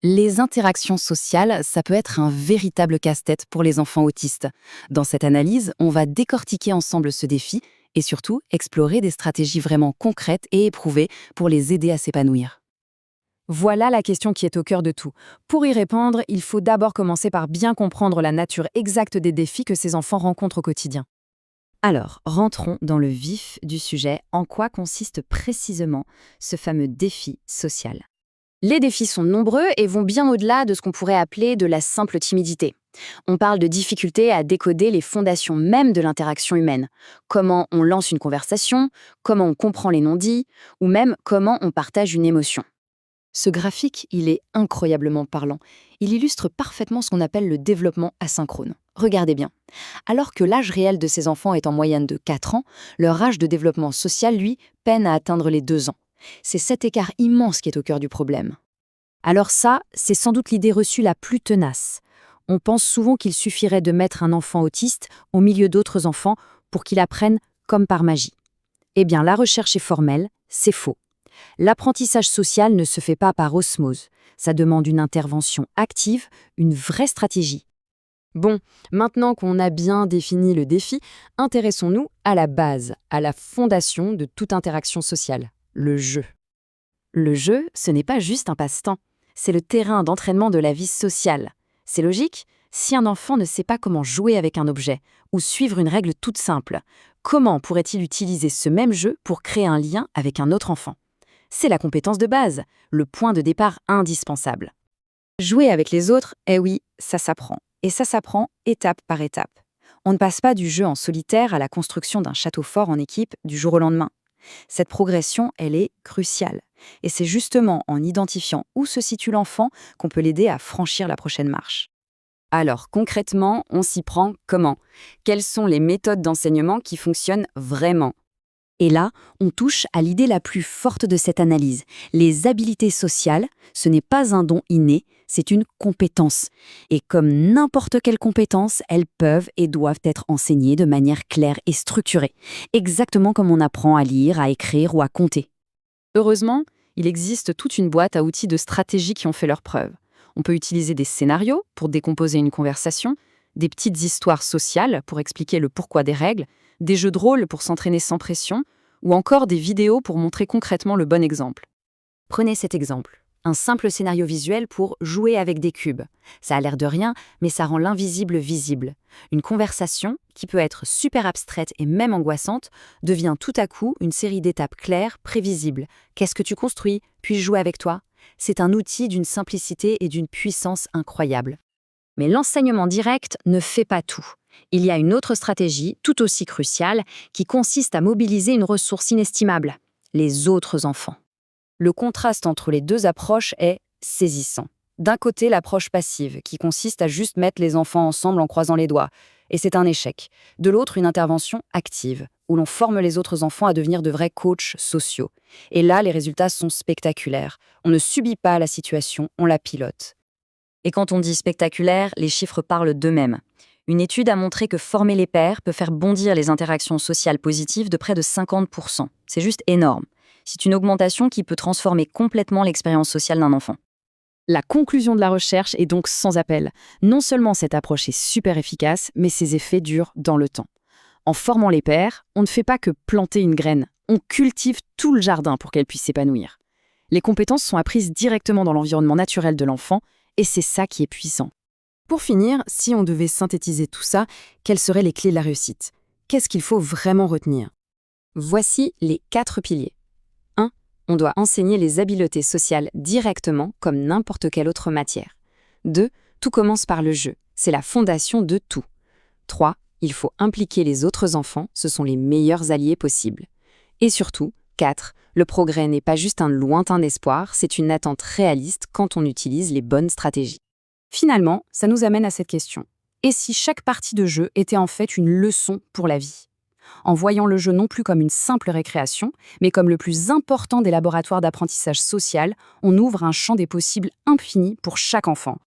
Les interactions sociales, ça peut être un véritable casse-tête pour les enfants autistes. Dans cette analyse, on va décortiquer ensemble ce défi et surtout explorer des stratégies vraiment concrètes et éprouvées pour les aider à s'épanouir. Voilà la question qui est au cœur de tout. Pour y répondre, il faut d'abord commencer par bien comprendre la nature exacte des défis que ces enfants rencontrent au quotidien. Alors, rentrons dans le vif du sujet. En quoi consiste précisément ce fameux défi social? Les défis sont nombreux et vont bien au-delà de ce qu'on pourrait appeler de la simple timidité. On parle de difficultés à décoder les fondations même de l'interaction humaine. Comment on lance une conversation, comment on comprend les non-dits, ou même comment on partage une émotion. Ce graphique, il est incroyablement parlant. Il illustre parfaitement ce qu'on appelle le développement asynchrone. Regardez bien. Alors que l'âge réel de ces enfants est en moyenne de 4 ans, leur âge de développement social, lui, peine à atteindre les 2 ans. C'est cet écart immense qui est au cœur du problème. Alors ça, c'est sans doute l'idée reçue la plus tenace. On pense souvent qu'il suffirait de mettre un enfant autiste au milieu d'autres enfants pour qu'il apprenne comme par magie. Eh bien, la recherche est formelle, c'est faux. L'apprentissage social ne se fait pas par osmose. Ça demande une intervention active, une vraie stratégie. Bon, maintenant qu'on a bien défini le défi, intéressons-nous à la base, à la fondation de toute interaction sociale, le jeu. Le jeu, ce n'est pas juste un passe-temps. C'est le terrain d'entraînement de la vie sociale. C'est logique. Si un enfant ne sait pas comment jouer avec un objet ou suivre une règle toute simple, comment pourrait-il utiliser ce même jeu pour créer un lien avec un autre enfant? C'est la compétence de base, le point de départ indispensable. Jouer avec les autres, eh oui, ça s'apprend. Et ça s'apprend étape par étape. On ne passe pas du jeu en solitaire à la construction d'un château fort en équipe du jour au lendemain. Cette progression, elle est cruciale. Et c'est justement en identifiant où se situe l'enfant qu'on peut l'aider à franchir la prochaine marche. Alors, concrètement, on s'y prend comment? Quelles sont les méthodes d'enseignement qui fonctionnent vraiment? Et là, on touche à l'idée la plus forte de cette analyse. Les habiletés sociales, ce n'est pas un don inné, c'est une compétence. Et comme n'importe quelle compétence, elles peuvent et doivent être enseignées de manière claire et structurée, exactement comme on apprend à lire, à écrire ou à compter. Heureusement, il existe toute une boîte à outils de stratégie qui ont fait leurs preuves. On peut utiliser des scénarios pour décomposer une conversation, des petites histoires sociales pour expliquer le pourquoi des règles, des jeux de rôle pour s'entraîner sans pression, ou encore des vidéos pour montrer concrètement le bon exemple. Prenez cet exemple. Un simple scénario visuel pour jouer avec des cubes. Ça a l'air de rien, mais ça rend l'invisible visible. Une conversation, qui peut être super abstraite et même angoissante, devient tout à coup une série d'étapes claires, prévisibles. Qu'est-ce que tu construis? Puis-je jouer avec toi? C'est un outil d'une simplicité et d'une puissance incroyable. Mais l'enseignement direct ne fait pas tout. Il y a une autre stratégie, tout aussi cruciale, qui consiste à mobiliser une ressource inestimable, les autres enfants. Le contraste entre les deux approches est saisissant. D'un côté, l'approche passive, qui consiste à juste mettre les enfants ensemble en croisant les doigts, et c'est un échec. De l'autre, une intervention active, où l'on forme les autres enfants à devenir de vrais coachs sociaux. Et là, les résultats sont spectaculaires. On ne subit pas la situation, on la pilote. Et quand on dit spectaculaire, les chiffres parlent d'eux-mêmes. Une étude a montré que former les pairs peut faire bondir les interactions sociales positives de près de 50%. C'est juste énorme. C'est une augmentation qui peut transformer complètement l'expérience sociale d'un enfant. La conclusion de la recherche est donc sans appel. Non seulement cette approche est super efficace, mais ses effets durent dans le temps. En formant les pairs, on ne fait pas que planter une graine, on cultive tout le jardin pour qu'elle puisse s'épanouir. Les compétences sont apprises directement dans l'environnement naturel de l'enfant, et c'est ça qui est puissant. Pour finir, si on devait synthétiser tout ça, quelles seraient les clés de la réussite? Qu'est-ce qu'il faut vraiment retenir? Voici les 4 piliers. 1. On doit enseigner les habiletés sociales directement comme n'importe quelle autre matière. 2. Tout commence par le jeu. C'est la fondation de tout. 3. Il faut impliquer les autres enfants, ce sont les meilleurs alliés possibles. Et surtout, 4. Le progrès n'est pas juste un lointain espoir, c'est une attente réaliste quand on utilise les bonnes stratégies. Finalement, ça nous amène à cette question. Et si chaque partie de jeu était en fait une leçon pour la vie? En voyant le jeu non plus comme une simple récréation, mais comme le plus important des laboratoires d'apprentissage social, on ouvre un champ des possibles infini pour chaque enfant.